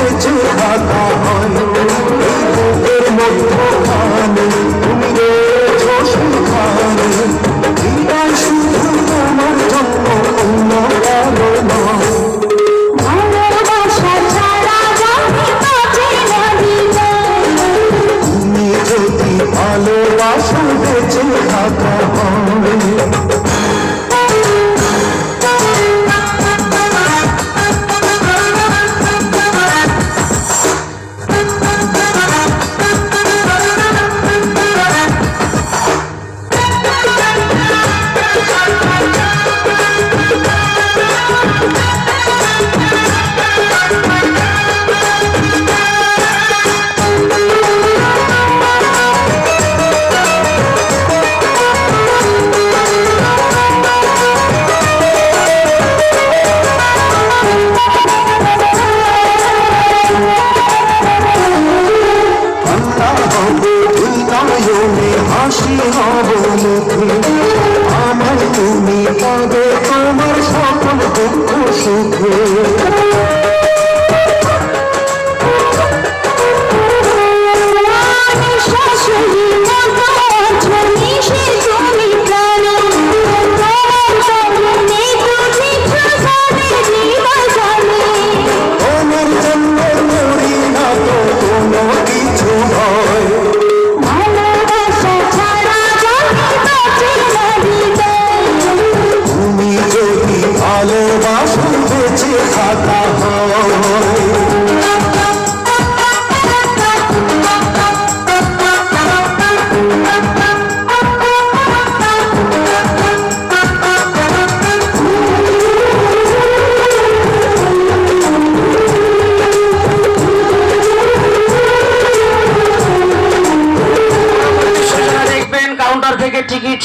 বেঁচে থাকা হয় বুকের মধ্যখানে তুমি রয়েছো সেখানে হৃদয় শুধু তোমার জন্য অন্য কারো নয় তুমি যদি ভালোবাসো বেঁচে থাকা হয় হাসি হব মুখে আমার তুমি পাবে তোমার সকল দুঃখ সুখে তোমার জন্য করি না তো কোনো কিছু হয় তুমি যদি ভালোবাসো বেঁচে থাকা হয় দেখবেন কাউন্টার থেকে টিকিট